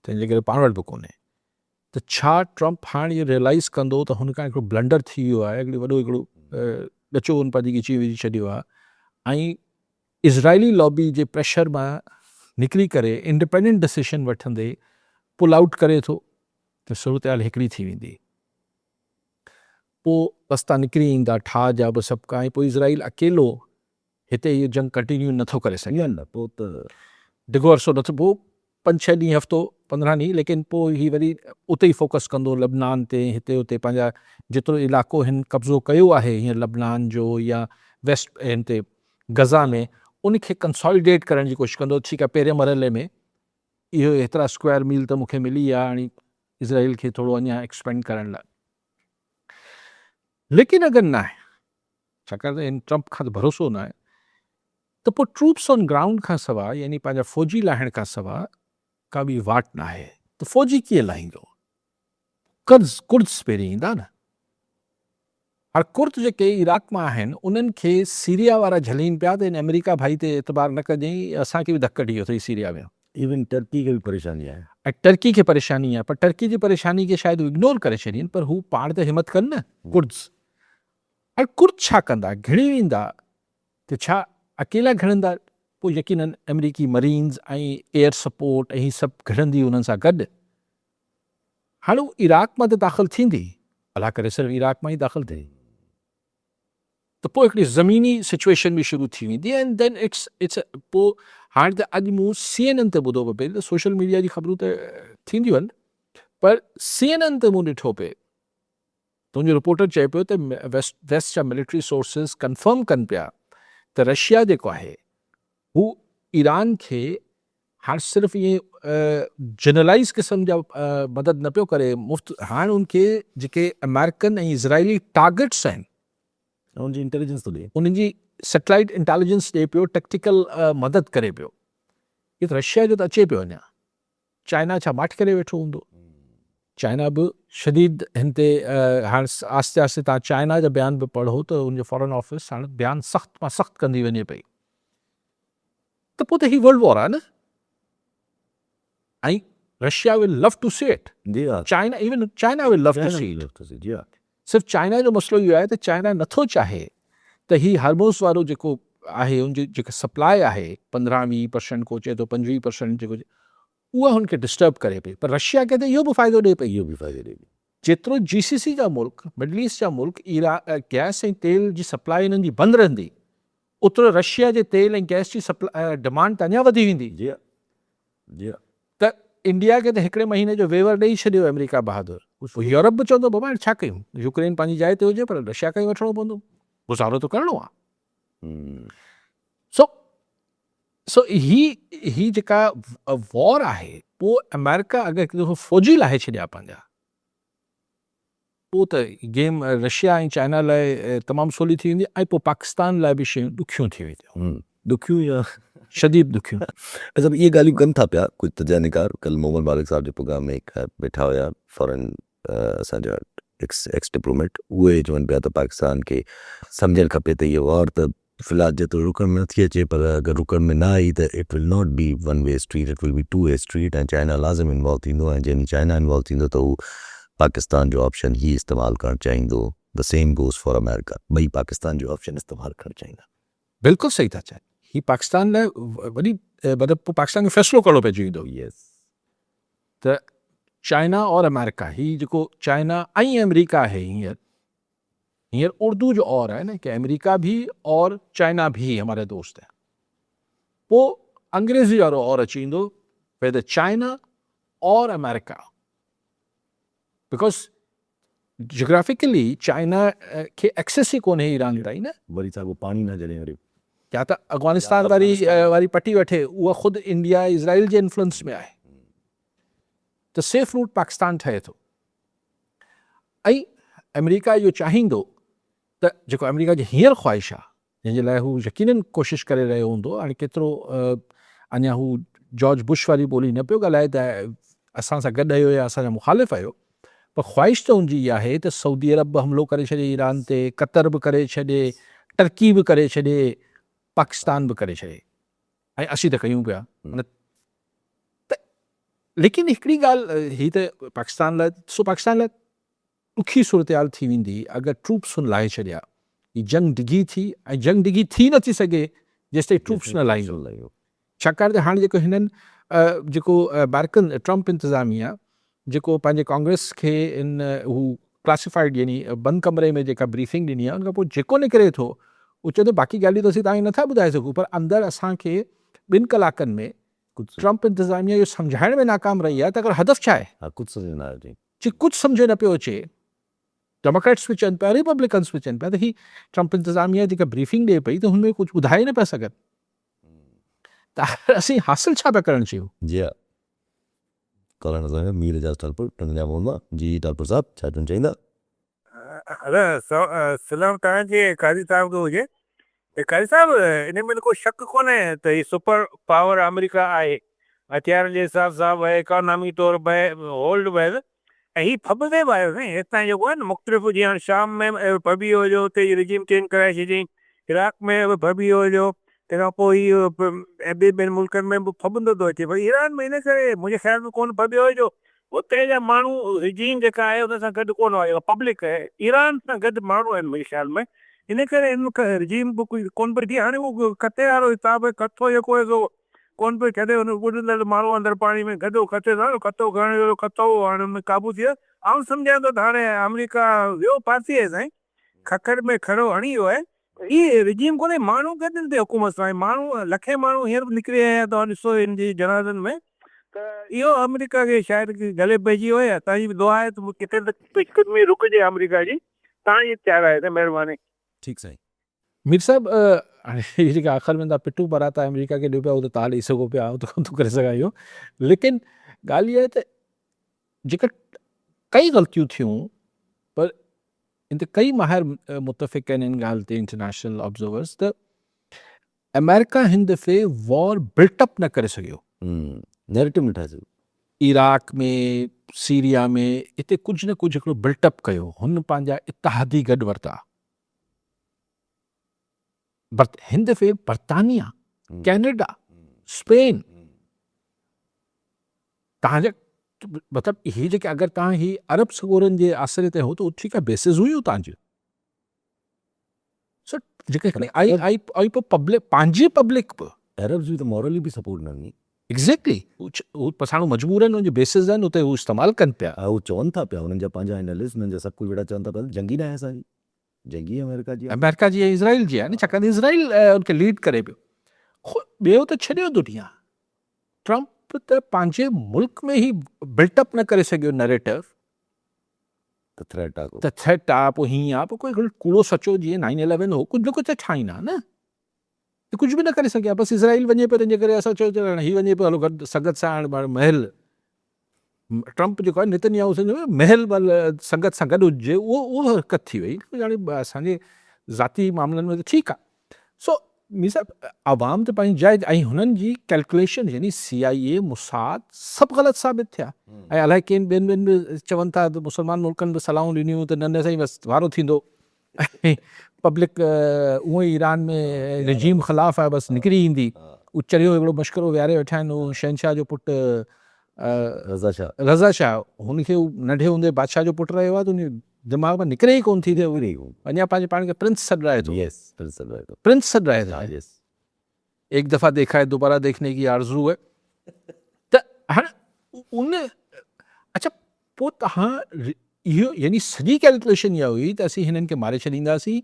तंहिंजे करे पाण वटि बि कोन्हे, त छा ट्रम्प हाणे इहो रियलाइज़ कंदो त हुन खां हिकिड़ो ब्लंडर थी वियो आहे, हिकिड़ो ॾचो हुन पंहिंजी ॻिची विझी छॾियो आहे, ऐं इज़राइली लॉबी जे प्रेशर मां निकिरी करे इंडिपेंडेंट डिसीशन वठंदे पुल आउट करे थो त सूरत हाल हिकिड़ी थी वेंदी। पोइ रस्ता निकिरी ईंदा ठाह जा बि सभु का, ऐं पोइ इज़राइल अकेलो हिते इहो जंग कंटिन्यू नथो करे सघे न, पोइ त डिघो अरसो नथो, पोइ 5-6 ॾींहं, हफ़्तो 15 ॾींहं, लेकिन पोइ हीअ वरी उते ई फोकस कंदो लबनान ते, हिते उते पंहिंजा जेतिरो इलाइक़ो हिन कब्ज़ो कयो आहे हीअं लबनान जो या वेस्ट हिन ते गज़ा में, उनखे कंसॉलिडेट करण जी कोशिशि कंदो। ठीकु आहे, पहिरें मरहले में इहो एतिरा स्क्वायर मील त मूंखे मिली आहे, हाणे इज़राइल खे थोरो अञा एक्सपेंड करण लाइ। लेकिन अगरि न आहे, छाकाणि त हिन ट्रम्प खां त भरोसो न आहे, त पोइ ट्रूप्स ऑन ग्राउंड खां सवाइ, यानी पंहिंजा फ़ौजी लाहिण खां सवाइ का बि वाट न आहे। त फ़ौजी कीअं लाहींदो? कुर्द्स पहिरीं ईंदा न। हाणे कुर्द जेके इराक़ मां आहिनि उन्हनि खे सीरिया वारा झलीनि पिया त हिन अमेरिका भाई ते एतबार न कजांइ, असांखे बि धकु ॾियो अथई सीरिया में। इवन टर्की खे बि परेशानी आहे, ऐं टर्की खे परेशानी आहे, पर टर्की जी परेशानी खे शायदि इग्नोर करे छॾीनि, पर हू पाण त हिमत कनि न कुर्द्स। ऐं कुर्द छा कंदा? घिड़ी वेंदा त छा अकेला घिड़ंदा? पोइ यकीनन अमेरिकी मरीन्स ऐं एयर सपोर्ट ऐं हीअ सभु घिड़ंदी उन्हनि सां गॾु। हाणे हू इराक़ मां त दाख़िल थींदी, अलाह करे सिर्फ़ु इराक़ मां ई दाख़िल थिए, त पोइ हिकिड़ी ज़मीनी सिचुएशन बि शुरू थी वेंदी। एंड देन इट्स पोइ हाणे त अॼु मूं CNN ते ॿुधो पियो, पहिरीं त सोशल मीडिया जी ख़बरूं त थींदियूं आहिनि, पर CNN ते मूं ॾिठो पिए, तुंहिंजो रिपोर्टर चए पियो त वेस्ट जा मिलिट्री सोर्सिस कंफर्म कनि पिया त रशिया जेको आहे हू ईरान खे हाणे सिर्फ़ु ईअं जनरलाइज़ क़िस्म जा मदद न पियो करे मुफ़्त, हाणे उनखे जेके अमेरिकन ऐं इज़राइली टारगेट्स आहिनि उनजी इंटेलिजेंस थो ॾिए, उन्हनि जी सैटेलाइट इंटेलिजेंस ॾिए पियो, टेक्टिकल मदद करे पियो। इहो त रशिया जो त अचे पियो अञा। चाइना छा माठि करे वेठो हूंदो? चाइना बि शदीद हिन ते हाणे आस्ते आस्ते तव्हां चाइना जा बयान बि पढ़ो त उनजो फॉरेन ऑफिस हाणे बयानु सख़्तु मां सख़्तु कंदी वञे पई। त पोइ त हीउ वर्ल्ड वॉर आहे न। ऐं Russia will love to see it, जी हा China, even China will love to see it. जी हा सिर्फ़ु चाइना जो मसइलो इहो आहे त चाइना नथो चाहे त ही हार्मोस वारो जेको आहे हुनजी जेका सप्लाई आहे 15-20% को चए थो 25% जेको उहा हुनखे डिस्टर्ब करे पई, पर रशिया खे त इहो बि फ़ाइदो ॾिए पई। इहो बि फ़ाइदो ॾे जेतिरो GCC जा मुल्क, मिडल ईस्ट जा मुल्क गैस ऐं तेल जी सप्लाई हिननि जी बंदि रहंदी, ओतिरो रशिया जे तेल ऐं गैस जी सप्लाई डिमांड त अञा वधी वेंदी। जी हा जी हा त इंडिया खे त हिकिड़े महीने जो वेवर ॾेई छॾियो अमेरिका बहादुर। पोइ यूरोप बि चवंदो बाबा छा कयूं, यूक्रेन पंहिंजी जाइ ते हुजे पर रशिया खां ई वठिणो पवंदो, गुज़ारो त करिणो आहे। सो सो ही जेका वॉर आहे, पोइ अमेरिका अगरि हिकु दफ़ो फ़ौजी लाहे छॾिया पंहिंजा, पोइ त गेम रशिया ऐं चाइना लाइ तमामु सवली थी वेंदी, ऐं पोइ पाकिस्तान लाइ बि शयूं ॾुखियूं थी वेंदियूं, ॾुखियूं या शदीद ॾुखियूं। अच्छा इहे ॻाल्हियूं कनि था पिया कुझु तजानिकार, कल मोहम्मद मालिक साहिब जे प्रोग्राम में वेठा हुया फॉरेन असांजा एक्स डिप्लोमेट, उहे चवनि पिया त पाकिस्तान खे सम्झणु खपे त इहा वॉर त फ़िलहाल जेतिरो रुकण में नथी अचे, पर अगरि रुकण में न आई त it will not be one way street, it will be two way street, ऐं चाइना लाज़िम इन्वॉल्व थींदो, ऐं जंहिं चाइना इन्वॉल्व थींदो त हू पाकिस्तान जो ऑप्शन ही इस्तेमालु करणु चाहींदो। The same goes for America, ॿई पाकिस्तान जो ऑप्शन इस्तेमालु करणु चाहींदा। बिल्कुलु सही था चवनि, ही पाकिस्तान लाइ वॾी मतिलबु पोइ पाकिस्तान खे फ़ैसिलो करिणो पइजी वेंदो। यस त चाइना और अमेरिका, ही जेको चाइना ऐं अमेरिका आहे हींअर उर्दू जो और है ना कि अमेरिका भी और चाइना भी हमारे दोस्त हैं, पोइ अंग्रेज़ी वारो और अची वेंदो वेदर चाइना और अमेरिका, बिकॉज जियोग्राफिकली चाइना खे एक्सेस ई कोन्हे ईरान ताईं न, वरी साॻियो पाणी न जॾहिं वरी या त अफ़गानिस्तान वारी पटी वठे, उहा ख़ुदि इंडिया इज़राइल जे इन्फ्लुएंस में आहे, त सेफ रूट पाकिस्तान ठहे थो। ऐं अमेरिका इहो चाहींदो त जेको अमेरिका जी हींअर ख़्वाहिश आहे, जंहिंजे लाइ हू यकीनन कोशिशि करे रहियो हूंदो, हाणे केतिरो अञा हू जॉर्ज बुश वारी ॿोली न पियो ॻाल्हाए त असां सां गॾु आयो या असांजा मुखालिफ़ आहियो, पर ख़्वाहिश त हुनजी इहा आहे त सऊदी अरब बि हमिलो करे छॾे ईरान ते, कतर बि करे छॾे, टर्की बि करे छॾे, पाकिस्तान बि करे छॾे, ऐं असीं त कयूं पिया। त लेकिन हिकिड़ी ॻाल्हि ही त पाकिस्तान लाइ, सो पाकिस्तान लाइ ॾुखी सूरत हाल थी वेंदी अगरि ट्रूप्स हुन लाहे छॾिया, ही जंग डिघी थी, ऐं जंग डिघी थी नथी सघे जेसिताईं ट्रूप्स न लाहींदो, छाकाणि त हाणे जेको हिननि जेको अमेरिकन ट्रंप इंतिज़ामिया जेको पंहिंजे कांग्रेस खे इन हू क्लासिफाइड यानी बंदि कमरे में जेका ब्रीफिंग ॾिनी आहे, उनखां पोइ जेको निकिरे थो उहो चए थो बाक़ी ॻाल्हियूं त असीं तव्हांखे नथा ॿुधाए सघूं, पर अंदरि असांखे 2 कलाकनि में ट्रंप इंतिज़ामिया इहो सम्झाइण में नाकाम रही आहे त अगरि हदफ़ छा आहे, हा कुझु सम्झ न अचे, कुझु सम्झ न पियो अचे, डेमोक्रेट्स बि चवनि पिया, रिपब्लिकन्स बि चवनि पिया त ही ट्रंप इंतिज़ामिया जेका ब्रीफिंग ॾिए पई त हुनमें कुझु ॿुधाए न पिया सघनि, त असीं हासिल छा पिया करणु चाहियूं। जी हा करण असांखे मीर एजाज़ टालपुर टंगजा मोहम्मद जी टालपुर साहब छा चवणु चाहींदा। सलाम तव्हांजे कारी साहब खे हुजे। कारी साहब इन में को शक कोन्हे त ही सुपर पावर अमेरिका आहे, हथियारनि जे हिसाब सां बि इकोनॉमी तौर बि होल्ड बि ऐं हीअ फबंदे बि आयो साईं हितां जेको आहे न मुख़्तलिफ़, जीअं शाम में फबी हुयो हुते रिजीम चेंज कराए छॾियईं, इराक में बि फबी हुयो, तंहिंखां पोइ इहो ॿियनि मुल्कनि में बि फबंदो थो अचे, भई ईरान में इन करे मुंहिंजे ख़्याल में कोन फबियो हुयो, उते जा माण्हू रिजीम जेका आहे उन सां गॾु कोन हुआ, पब्लिक आहे ईरान सां गॾु माण्हू आहिनि मुंहिंजे ख़्याल में, इन करे इन रिजीम बि कोई कोन पियो थिए। हाणे उहो कते वारो हिसाब कथो जेको आहे सो कोन पियो छॾे, हुन ॿुॾंदड़ माण्हू अंदरि पाणी में गदो कते था कतो खणण कतो हाणे हुन में क़ाबू थी वियो। ऐं सम्झां थो त हाणे अमेरिका वियो फासी आहे साईं, खखर में खड़ो हणी वियो आहे, इहे रिजीम कोन्हे, माण्हू गॾु ते हुकूमत सां, माण्हू लखे माण्हू हींअर बि निकिरी आया तव्हां ॾिसो हिन जी जनाज़नि में, त इहो अमेरिका खे शायदि गले पइजी वियो आहे। तव्हांजी बि दुआ आहे त किथे त रुकजे अमेरिका जी, तव्हांजी तयार आहे त महिरबानी। ठीकु साईं। मीर साहब हाणे हीअ जेका आख़िर में तव्हां पिटू पराता अमेरिका खे ॾियो पिया, उहो त तव्हां ॾेई सघो पिया, त कोन थो करे सघां इहो, लेकिन ॻाल्हि इहा आहे त जेका कई ग़लतियूं थियूं, पर इन ते कई माहिर मुतफ़िक़ आहिनि इन ॻाल्हि ते, इंटरनेशनल ऑब्ज़र्वर्स, त अमेरिका हिन दफ़े वॉर बिल्टअप न करे सघियो, नैरेटिव न ठाहे सघियो, इराक में सीरिया में हिते कुझु न कुझु हिकिड़ो बिल्टअप कयो, हुन पंहिंजा इतिहादी गॾु वरिता, हिन दफ़े बर्तानिया, कैनेडा, स्पेन, तव्हांजा मतिलबु इहे जेके अगरि तव्हां ही अरब सॻोरनि जे आसिरे ते हो त ठीकु आहे बेसिस हुयूं तव्हांजियूं सो जेके आई पोइ पब्लिक पंहिंजी पब्लिक बि अरब्स बि त मॉरली बि सपोर्ट न नी एग्ज़ैक्टली हू पछाणो मजबूर आहिनि उनजी बेसिस आहिनि उते हू इस्तेमालु कनि पिया हू चवनि था पिया हुननि जा पंहिंजा एनालिस्ट हुननि जा सभु कुझु वेड़ा चवनि था पिया जंगी न आहे असांजी जंगी अमेरिका जी आहे। अमेरिका जी ऐं इज़राइल जी आहे न छाकाणि इज़राइल उनखे लीड करे पियो ॿियो त छॾियो दुनिया ट्रम्प त पंहिंजे मुल्क में ई बिल्टअप न करे सघियो नैरेटिव त थ्रेट आहे त थ्रेट आहे पोइ हीअं आहे पोइ कोई कूड़ो सचो जीअं 9/11 हो कुझु न कुझु त ठाहींदा न त कुझु बि न करे सघिया बसि इज़राइल वञे पियो तंहिंजे करे असां चयो हीअ वञे पियो हलो गॾु संगत सां हाणे महल ट्रम्प जेको आहे नेतन्याहू महल वल संगत सां गॾु हुजे उहो हरकत थी वई हाणे असांजे ज़ाती मामलनि में त ठीकु आहे सो मीसा आवाम त पंहिंजी जाइ ऐं हुननि जी कैलकुलेशन यानी CIA मुसाद सभु ग़लति साबित थिया ऐं अलाए कंहिं ॿियनि बि चवनि था त मुस्लमान मुल्कनि बि सलाहूं ॾिनियूं त न साईं बसि वारो थींदो ऐं पब्लिक उहो ई ईरान में रिजीम ख़िलाफ़ु आहे बसि निकिरी ईंदी उहो चरियो हिकिड़ो मश्करो विहारे वेठा आहिनि उहो शहनशाह जो पुटु रज़ा शाह हुनखे नंढे हूंदे बादशाह जो पुटु रहियो आहे त उन दिमाग़ में निकिरे ई कोन थी थिए अञा पंहिंजे पाण खे प्रिंस सॾाए थो प्रिंस सॾाए थो एक दफ़ा देखा है दोबारा देखने की आरज़ू है त हाणे उन अच्छा पोइ तव्हां इहो यानी सॼी कैलकुलेशन इहा हुई त असीं हिननि खे मारे छॾींदासीं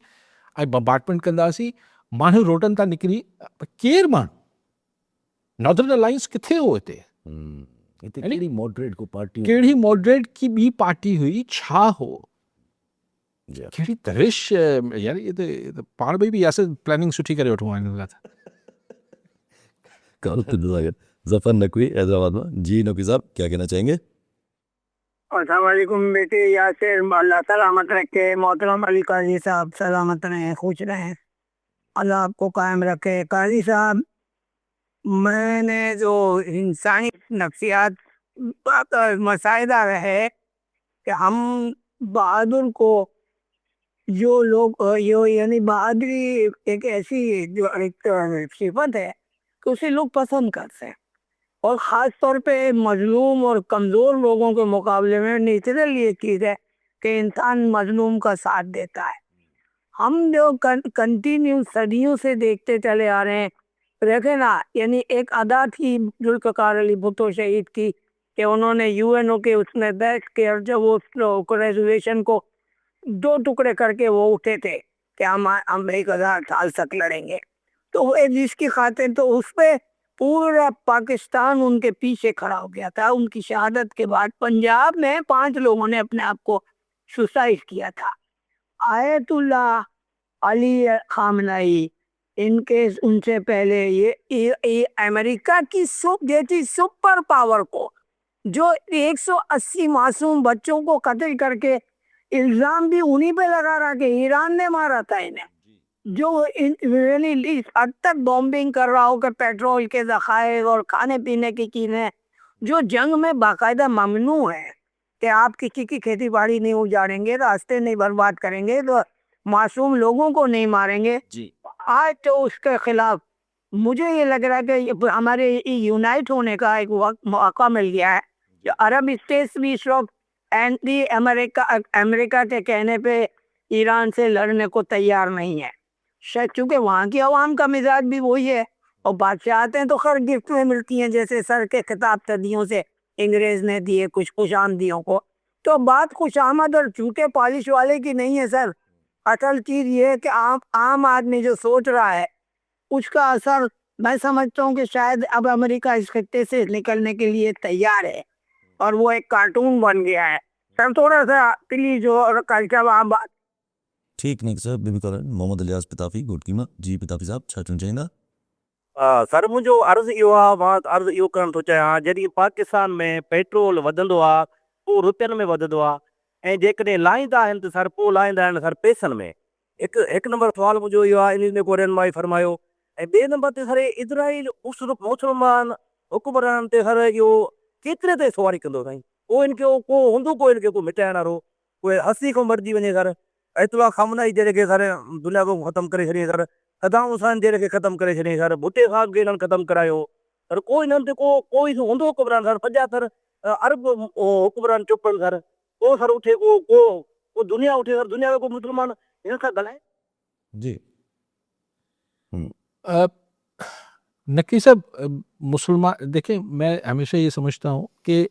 ऐं बम्बार्टमेंट कंदासीं माण्हू रोडनि तां निकिरी केरु माण्हू नॉर्दर्न अलायंस किथे हो हिते कहिड़ी मॉडरेट को पार्टी कहिड़ी मॉडरेट की ॿी पार्टी हुई छा हो कहिड़ी दरिश यार ये त पाण बि यासि प्लानिंग सुठी करे वठूं हिन लाइ जफर नकवी हैदराबाद में। जी नकवी साहब क्या कहना चाहेंगे? अस्सलाम वालेकुम बेटे यासिर अल्लाह सलामत रखे मोहतरम अली काजी साहब सलामत रहें खुश रहें अल्लाह आपको कायम रखे। काजी साहब मैंने जो इंसानी नफ्सियात मसाइदा है कि हम बहादुर को जो लोग यानी बहादुरी एक ऐसी जो एक सिफत है कि उसे लोग पसंद करते हैं और ख़ास तौर पे मजलूम और कमज़ोर लोगों के मुकाबले में नेचुरल ये चीज़ है कि इंसान मजलूम का साथ देता है। हम जो कंटिन्यू सदियों से देखते चले आ रहे हैं देखे ना यानी एक अदा थी जुल्फ़िकार अली भुट्टो शहीद की कि उन्होंने UNO के उसमें बैठ के और जब वो रेजोल्यूशन को 2 टुकड़े करके वो उठे थे कि हम 1000 साल तक लड़ेंगे तो जिसकी खातिर तो उस पर पूरा पाकिस्तान उनके पीछे खड़ा हो गया था। उनकी शहादत के बाद पंजाब में 5 लोगों ने अपने आप को सुसाइड किया था। आयतुल्लाह अली खामनाई इनके उनसे पहले ये अमेरिका की जैसी सुपर पावर को जो 180 मासूम बच्चों को कत्ल करके इल्ज़ाम भी उन्हीं पे लगा रहा कि ईरान ने मारा था इन्हें, जो इस हद तक बॉम्बिंग कर रहा हो कि पेट्रोल के ज़खायर और खाने पीने की चीज़ें जो जंग में बाकायदा ममनू है कि आप किसी की खेती बाड़ी नहीं उजाड़ेंगे, रास्ते नहीं बर्बाद करेंगे, तो मासूम लोगों को नहीं मारेंगे जी। आज तो उसके खिलाफ मुझे ये लग रहा है कि हमारे यूनाइट होने का एक मौका मिल गया है। जो अरब स्टेट्स भी इस वक्त एंटी अमेरिका के कहने पे ईरान से लड़ने को तैयार नहीं है, शायद चूँकि वहाँ की आवाम का मिजाज भी वही है और बादशाह आते हैं तो खैर गिफ्ट में मिलती हैं, जैसे सर के खिताब सदियों से अंग्रेज़ ने दिए कुछ खुशामदियों को। तो बात खुशामद और झूठे पॉलिश वाले की नहीं है सर, असल चीज़ ये है कि आम आदमी जो सोच रहा है उसका असर मैं समझता हूँ कि शायद अब अमेरिका इस खत्ते से निकलने के लिए तैयार है और वो एक कार्टून बन गया है। सर थोड़ा सा प्लीज और कल्चर वहाँ ठीक नहीं सर बेबी कॉलर मोहम्मद इलियास पिताफी गोटकीमा। जी पिताफी साहब छा चवणु चाहींदा? सर मुंहिंजो अर्ज़ु इहो आहे, मां अर्ज़ु इहो करणु थो चाहियां जॾहिं पाकिस्तान में पेट्रोल वधंदो आहे पोइ रुपयनि में वधंदो आहे ऐं जेकॾहिं लाहींदा आहिनि त सर पोइ लाहींदा आहिनि सर पैसनि में। हिकु नंबर सुवालु मुंहिंजो इहो आहे, इन में को रहनुमाई फरमायो। ऐं ॿिए नंबर ते सर इज़राइल मुस्लमान हुकुमरान ते सर इहो केतिरे ते सवारी कंदो साईं? को इनखे को हूंदो को इनखे को मिटाइण वारो, कोई हसी को मरिजी वञे सर। अयतुल्ला खामनाई जहिड़े खे सर दुनिया को ख़तमु करे छॾियईं सर, सदाम हुसैन जहिड़े खे ख़तमु करे छॾियईं सर, भुट्टे साहब खे इन्हनि ख़तमु करायो सर। कोई इन्हनि ते कोई हूंदो हुकुमरान सर, सॼा सर अरब हुक्मरान चुप कनि सर, को सर उठे को दुनिया उठे सर, दुनिया में को मुसलमान हिन सां ॻाल्हाए। जी नकी साहब, मुसलमान देखें, मैं हमेशा ये समझता हूँ कि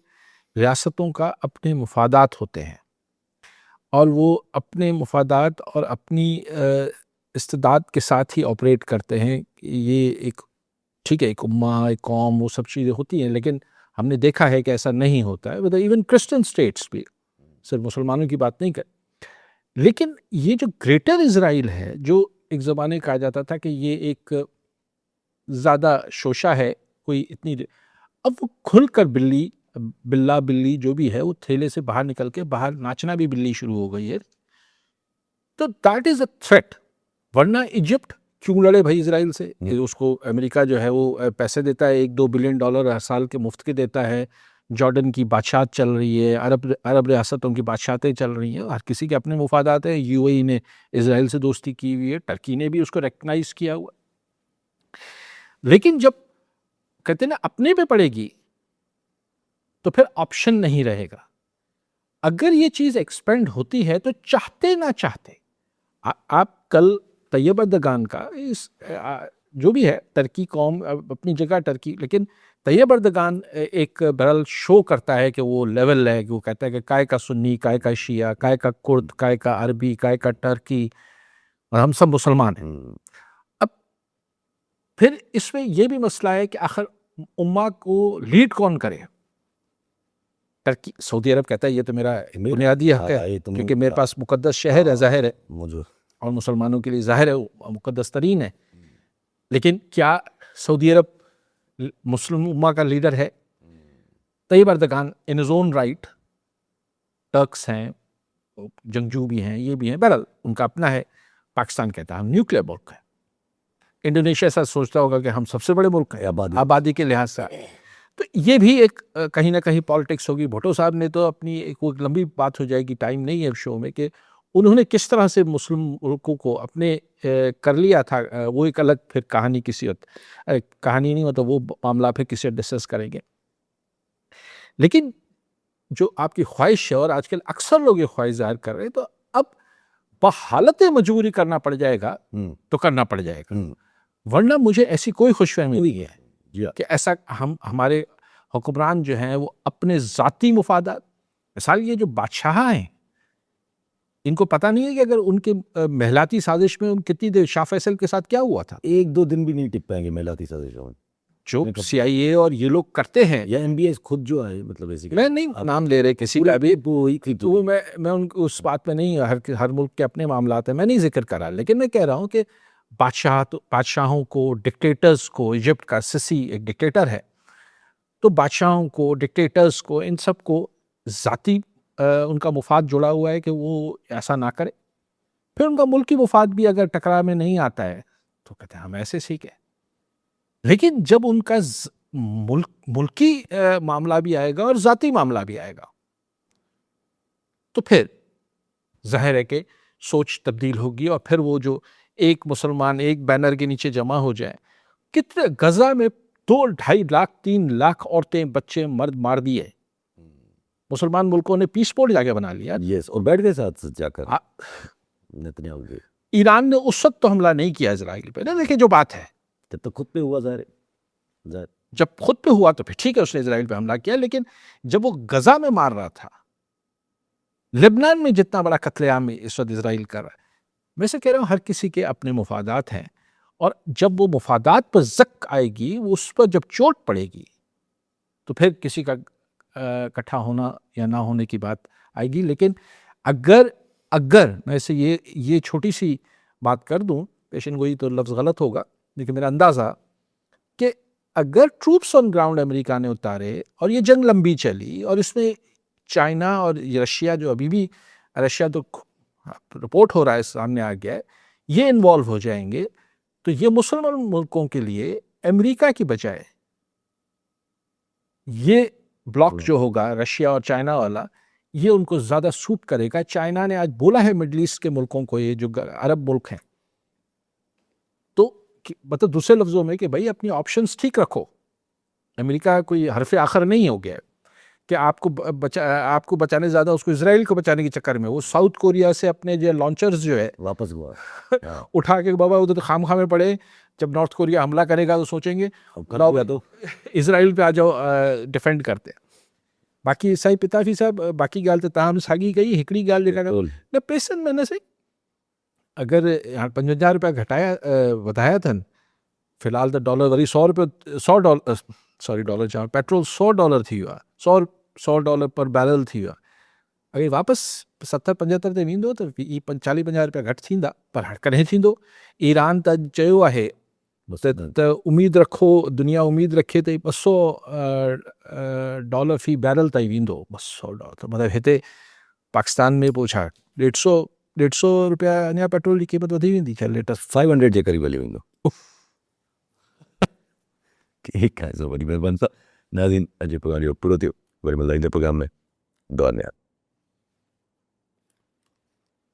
रियासतों का अपने मुफादात होते हैं और वो अपने मुफादात और अपनी इस्तिदाद के साथ ही ऑपरेट करते हैं। ये एक ठीक है, एक उम्मा, एक कौम, वो सब चीज़ें होती हैं, लेकिन हमने देखा है कि ऐसा नहीं होता है। मतलब इवन क्रिश्चियन स्टेट्स भी, सिर्फ मुसलमानों की बात नहीं कर, लेकिन ये जो ग्रेटर इज़राइल है, जो एक ज़माने कहा जाता था कि ये एक ज़्यादा शोशा है, कोई इतनी, अब वो खुल कर बिल्ली जो भी है वो थैले से बाहर निकल के बाहर नाचना भी बिल्ली शुरू हो गई है। तो दैट इज़ अ थ्रेट। वरना इजिप्ट क्यों लड़े भाई इजराइल से? उसको अमेरिका जो है वो पैसे देता है, $1-2 बिलियन हर साल के मुफ्त के देता है। जॉर्डन की बादशाहत चल रही है, अरब रियासतों की बादशाहतें चल रही हैं, हर किसी के अपने मुफादात हैं। यूएई ने इजराइल से दोस्ती की हुई है, टर्की ने भी उसको रिकग्नाइज किया हुआ। लेकिन जब कहते हैं ना अपने पे पड़ेगी तो फिर ऑप्शन नहीं रहेगा। अगर ये चीज़ एक्सपेंड होती है तो चाहते ना चाहते, आप कल तैयब अर्दगान का जो भी है, टर्की कौम अपनी जगह टर्की, लेकिन तैयब अर्दगान एक बहरहाल शो करता है कि वो लेवल है, कि वो कहता है कि काय का सुन्नी, काय का शिया, काय का कुर्द, काय का अरबी, काय का टर्की, और हम सब मुसलमान हैं। अब फिर इसमें यह भी मसला है कि आखिर उम्मा को लीड कौन करे? टर्की, सऊदी अरब कहता है ये तो मेरा बुनियादी हक है, क्योंकि मेरे पास मुकद्दस शहर है, ज़ाहिर है, और मुसलमानों के लिए ज़ाहिर है वो मुकद्दस तरीन है। लेकिन क्या सऊदी अरब मुस्लिम उम्मा का लीडर है? Tayyab अर्दगान in his on right, Turks हैं, जंगजू भी हैं, ये भी हैं, बहरहाल उनका अपना है। पाकिस्तान कहता है हम न्यूक्लियर मुल्क है। इंडोनेशिया ऐसा सोचता होगा कि हम सबसे बड़े मुल्क हैं आबादी के लिहाज से। तो ये भी एक कहीं ना कहीं पॉलिटिक्स होगी। भुट्टो साहब ने तो अपनी एक वो लंबी बात हो जाएगी, टाइम नहीं है शो में, कि उन्होंने किस तरह से मुस्लिम मुल्कों को अपने कर लिया था। वो एक अलग फिर कहानी, किसी कहानी नहीं, मतलब वो मामला फिर किसी डिस्कस करेंगे। लेकिन जो आपकी ख्वाहिश है, और आजकल अक्सर लोग ये ख्वाहिश जाहिर कर रहे हैं, तो अब बहालत मजबूरी करना पड़ जाएगा तो करना पड़ जाएगा, वरना मुझे ऐसी कोई खुशफहमी नहीं है कि ऐसा हमारे हुक्मरान जो हैं वो अपने ज़ाती मुफादात, मिसाल ये जो बादशाह हैं, इनको पता नहीं है कि अगर उनके महलाती साजिश में कितनी देर शाह फैसल के साथ क्या हुआ था। 1-2 दिन भी नहीं टिक पाएंगे महलाती साजिशों में, जो CIA और ये लोग करते हैं, या MBS खुद जो है, मतलब बेसिकली मैं नहीं नाम ले रहे किसी का भी, तो मैं उनको उस बात में नहीं, हर मुल्क के अपने मामलात हैं, मैं नहीं जिक्र कर रहा। लेकिन मैं कह रहा हूँ कि बादशाहों को, डिक्टेटर्स को, इजिप्ट का सिसी एक डिक्टेटर है, तो बादशाहों को, डिक्टेटर्स को, इन सब को ज़ाती उनका मुफाद जुड़ा हुआ है कि वो ऐसा ना करे। फिर उनका मुल्की मुफाद भी अगर टकराव में नहीं आता है तो कहते हैं हम ऐसे सीखे। लेकिन जब उनका मुल्की मामला भी आएगा और ज़ाती मामला भी आएगा, तो फिर जाहिर है कि सोच तब्दील होगी, और फिर वो जो एक मुसलमान एक बैनर के नीचे जमा हो जाए। कितने गजा में 2-2.5 लाख 3 लाख औरतें, बच्चे, मर्द मार दिए। मुसलमान मुल्कों ने पीस पोल जाके बना लिया। यस, और बैठ गए साथ जाकर नेतन्याहू के। ईरान ने उस वक्त तो हमला नहीं किया इजराइल पे ना, देखिए जो बात है, जब तक खुद पे हुआ, ज़ाहिर जब खुद पे हुआ तो फिर ठीक है, उसने इजराइल पे हमला किया। लेकिन जब वो गजा में मार रहा था, लेबनान में जितना बड़ा कत्लेआम इस वक्त इजराइल कर रहा है, मैं से कह रहा हूँ हर किसी के अपने मुफादात हैं, और जब वो मुफादात पर जक आएगी, वो उस पर जब चोट पड़ेगी, तो फिर किसी का इकट्ठा होना या ना होने की बात आएगी। लेकिन अगर मैं से ये छोटी सी बात कर दूं, पेशन गोई तो लफ्ज़ गलत होगा, लेकिन मेरा अंदाज़ा कि अगर ट्रूप्स ऑन ग्राउंड अमेरिका ने उतारे और ये जंग लंबी चली, और इसमें चाइना और रशिया, जो अभी भी रशिया तो रिपोर्ट हो रहा है, सामने आ गया है, ये इन्वॉल्व हो जाएंगे, तो ये मुसलमान मुल्कों के लिए अमेरिका की बजाय ये ब्लॉक जो होगा रशिया और चाइना वाला, ये उनको ज़्यादा सूट करेगा। चाइना ने आज बोला है मिडल ईस्ट के मुल्कों को, ये जो अरब मुल्क हैं, तो मतलब दूसरे लफ्ज़ों में कि भाई अपनी ऑप्शंस ठीक रखो, अमेरिका कोई हरफ आखिर नहीं हो गया। کہ آپ کو بچانے زیادہ اس کو اسرائیل کو بچانے کے چکر میں وہ ساؤتھ کوریا سے اپنے جو لانچرز جو ہے واپس ہوا اٹھا کے بابا ادھر خام خامے پڑے. جب نارتھ کوریا حملہ کرے گا تو سوچیں گے تو اسرائیل پہ آ جاؤ ڈیفینڈ کرتے. باقی سائی پتافی صاحب باقی گال تو تاہم ساگی گئی ہکڑی گال जेका न पैसनि में न सही अगरि हाणे 55 रुपया घटाया वधाया अथनि फ़िलहाल त डॉलर वरी $100 चवां पेट्रोल $100 थी वियो आहे $100 पर बैरल थी वियो आहे. अगरि वापसि 70-75 ते वेंदो त ई 40-50 रुपया घटि थींदा पर हाणे कॾहिं थींदो. ईरान त चयो आहे त उमेदु रखो दुनिया उमेदु रखे त $200 फ़ी बैरल ताईं वेंदो. $200 त मतिलबु हिते पाकिस्तान में पोइ छा 150 रुपया अञा पेट्रोल जी क़ीमत वधी वेंदी छा लेटेस्ट 500 जे क़रीब हली वेंदो. ठीकु आहे. वरी महिरबानी सां नाज़रीन अॼु प्रोग्राम पूरो थियो. वरी मिलंदा ईंदड़ प्रोग्राम में. दुआ में